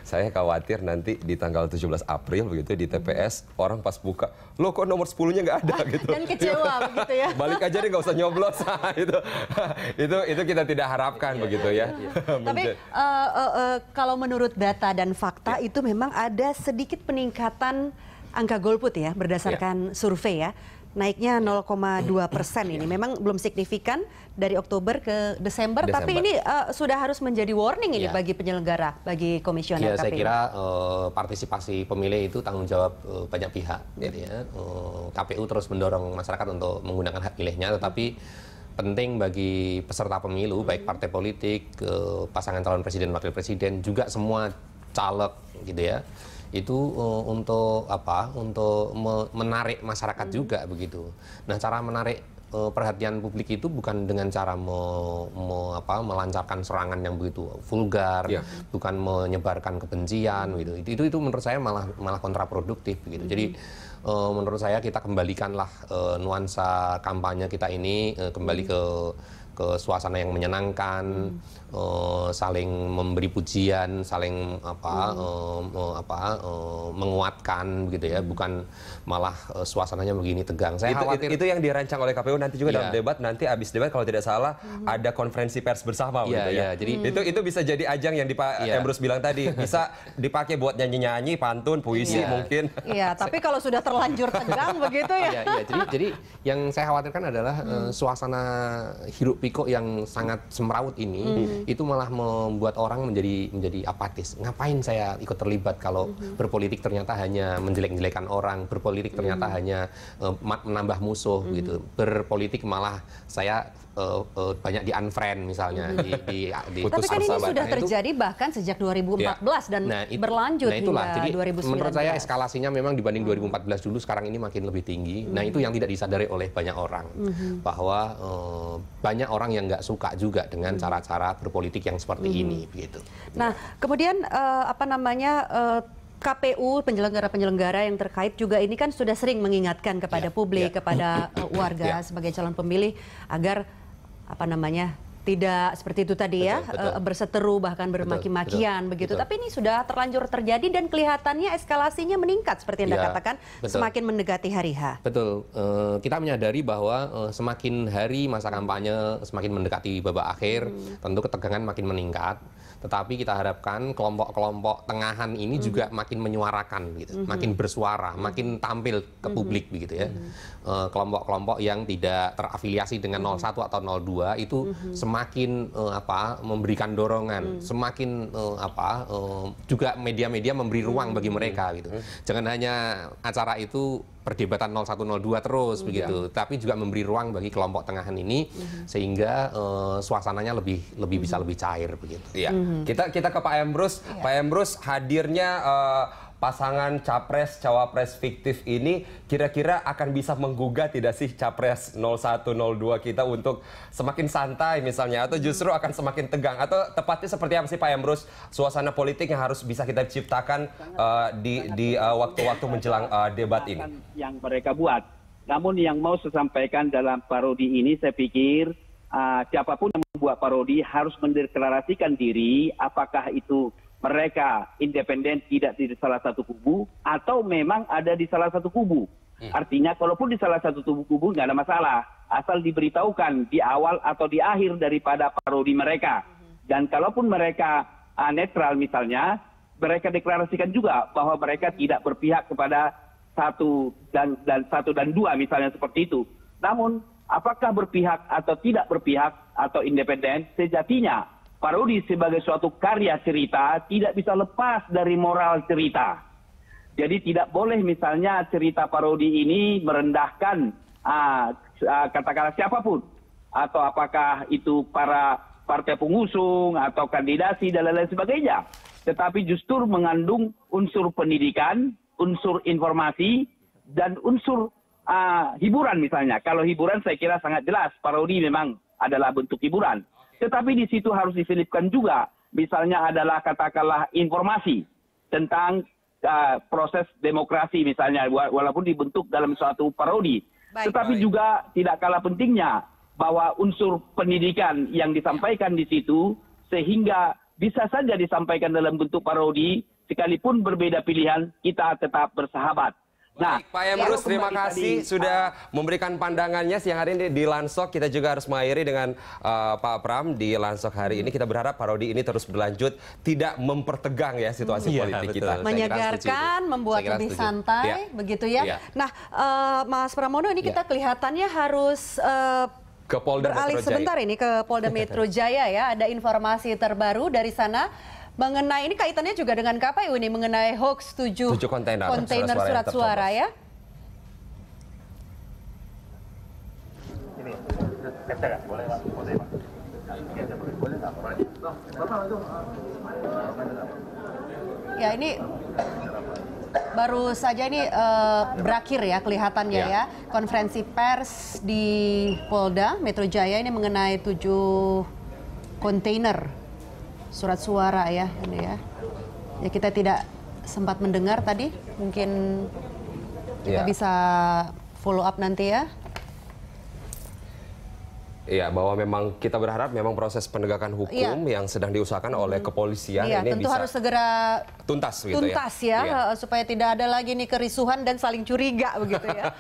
Saya khawatir nanti di tanggal 17 April begitu di TPS orang pas buka, loh kok nomor 10-nya nggak ada gitu. Dan kecewa begitu ya. Balik aja deh nggak usah nyoblos. itu kita tidak harapkan begitu ya. Tapi kalau menurut data dan fakta itu memang ada sedikit peningkatan angka golput ya berdasarkan survei ya. Naiknya 0,2% ini memang belum signifikan dari Oktober ke Desember. Tapi ini sudah harus menjadi warning ini bagi penyelenggara, bagi komisioner KPU. Saya kira partisipasi pemilih itu tanggung jawab banyak pihak. Gitu ya. KPU terus mendorong masyarakat untuk menggunakan hak pilihnya, tetapi penting bagi peserta pemilu, baik partai politik, pasangan calon presiden, wakil presiden, juga semua caleg gitu ya. Itu untuk apa? Untuk menarik masyarakat juga begitu. Nah, cara menarik perhatian publik itu bukan dengan cara melancarkan serangan yang begitu vulgar, bukan menyebarkan kebencian gitu. Itu menurut saya malah kontraproduktif begitu. Jadi menurut saya kita kembalikanlah nuansa kampanye kita ini kembali ke suasana yang menyenangkan, saling memberi pujian, saling menguatkan gitu ya, bukan malah suasananya begini tegang. Saya khawatir itu yang dirancang oleh KPU nanti juga dalam debat, nanti habis debat kalau tidak salah ada konferensi pers bersama gitu ya. Jadi itu bisa jadi ajang yang Pak Emrus bilang tadi, bisa dipakai buat nyanyi-nyanyi, pantun, puisi mungkin. Iya, tapi kalau sudah terlanjur tegang begitu ya. Jadi yang saya khawatirkan adalah suasana hiruk pikuk yang sangat semrawut ini itu malah membuat orang menjadi apatis. Ngapain saya ikut terlibat kalau berpolitik ternyata hanya menjelek-jelekan orang, berpolitik ternyata hanya menambah musuh gitu. Berpolitik malah saya banyak di unfriend misalnya di tapi kan ini sudah terjadi bahkan sejak 2014 dan berlanjut hingga 2019. Menurut saya eskalasinya memang dibanding 2014 dulu sekarang ini makin lebih tinggi. Nah, itu yang tidak disadari oleh banyak orang bahwa banyak orang yang nggak suka juga dengan cara-cara berpolitik yang seperti ini begitu. Nah, kemudian KPU, penyelenggara-penyelenggara yang terkait juga ini kan sudah sering mengingatkan kepada publik, kepada warga sebagai calon pemilih agar tidak seperti itu tadi berseteru bahkan bermaki-makian begitu. Tapi ini sudah terlanjur terjadi dan kelihatannya eskalasinya meningkat seperti yang Anda katakan semakin mendekati hari H. Betul. Kita menyadari bahwa semakin hari masa kampanye semakin mendekati babak akhir, tentu ketegangan makin meningkat. Tetapi kita harapkan kelompok-kelompok tengahan ini juga makin menyuarakan gitu, makin bersuara, makin tampil ke publik begitu ya. Kelompok-kelompok yang tidak terafiliasi dengan 01 atau 02 itu semakin memberikan dorongan, semakin juga media-media memberi ruang bagi mereka gitu. Jangan hanya acara itu perdebatan 0102 terus begitu, tapi juga memberi ruang bagi kelompok tengahan ini sehingga suasananya bisa lebih cair begitu. Iya. Kita ke Pak Emrus. Pak Emrus, hadirnya pasangan capres cawapres fiktif ini kira-kira akan bisa menggugah tidak sih capres 01 02 kita untuk semakin santai misalnya, atau justru akan semakin tegang, atau tepatnya seperti apa sih Pak Emrus suasana politik yang harus bisa kita ciptakan di waktu-waktu menjelang debat ini yang mereka buat. Namun yang mau saya sampaikan dalam parodi ini, saya pikir siapapun yang membuat parodi harus mendeklarasikan diri apakah itu mereka independen tidak di salah satu kubu atau memang ada di salah satu kubu. Artinya kalaupun di salah satu kubu nggak ada masalah, asal diberitahukan di awal atau di akhir daripada parodi mereka. Dan kalaupun mereka netral misalnya, mereka deklarasikan juga bahwa mereka tidak berpihak kepada satu dan dua misalnya seperti itu. Namun apakah berpihak atau tidak berpihak atau independen, sejatinya parodi sebagai suatu karya cerita tidak bisa lepas dari moral cerita. Jadi tidak boleh misalnya cerita parodi ini merendahkan katakanlah siapapun, atau apakah itu para partai pengusung atau kandidasi dan lain-lain sebagainya. Tetapi justru mengandung unsur pendidikan, unsur informasi, dan unsur hiburan misalnya. Kalau hiburan saya kira sangat jelas, parodi memang adalah bentuk hiburan. Tetapi di situ harus diselipkan juga, misalnya adalah katakanlah informasi tentang proses demokrasi misalnya, walaupun dibentuk dalam suatu parodi. Tetapi juga tidak kalah pentingnya bahwa unsur pendidikan yang disampaikan di situ, sehingga bisa saja disampaikan dalam bentuk parodi, sekalipun berbeda pilihan, kita tetap bersahabat. Nah, Pak Emrus, terima kasih tadi, sudah memberikan pandangannya siang hari ini di Lansok. Kita juga harus mengakhiri dengan Pak Pram di Lansok hari ini. Kita berharap parodi ini terus berlanjut, tidak mempertegang ya situasi politik kita. Menyegarkan, membuat lebih santai, begitu ya. Nah, Mas Pramono, ini kita kelihatannya harus ke Polda beralih Metro Jaya. sebentar ini ke Polda Metro Jaya ya. Ada informasi terbaru dari sana. Mengenai ini kaitannya juga dengan KPU ini mengenai hoax 7 kontainer surat suara ya. Ya ini baru saja ini berakhir ya kelihatannya ya. Konferensi pers di Polda Metro Jaya ini mengenai 7 kontainer surat suara ya, ini ya. Ya kita tidak sempat mendengar tadi, mungkin kita bisa follow up nanti ya. Iya, bahwa memang kita berharap memang proses penegakan hukum yang sedang diusahakan oleh kepolisian ini tentu bisa harus segera tuntas gitu ya, supaya tidak ada lagi nih kerisuhan dan saling curiga begitu ya.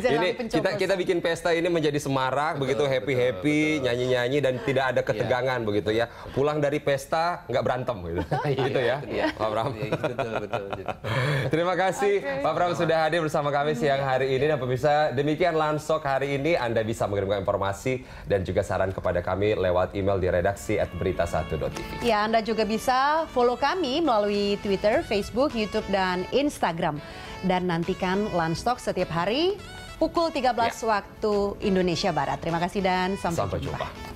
Ini kita bikin pesta ini menjadi semarak, begitu happy nyanyi dan tidak ada ketegangan begitu ya. Pulang dari pesta nggak berantem gitu, gitu ya, Pak Pram. Betul. Terima kasih Pak Pram sudah hadir bersama kami siang hari ini, dan pemirsa, demikian Lansok hari ini. Anda bisa mengirimkan informasi dan juga saran kepada kami lewat email di redaksi@berita1.tv. Ya, Anda juga bisa follow kami melalui Twitter, Facebook, YouTube, dan Instagram. Dan nantikan Lanstok setiap hari pukul 13 waktu Indonesia Barat. Terima kasih dan sampai jumpa.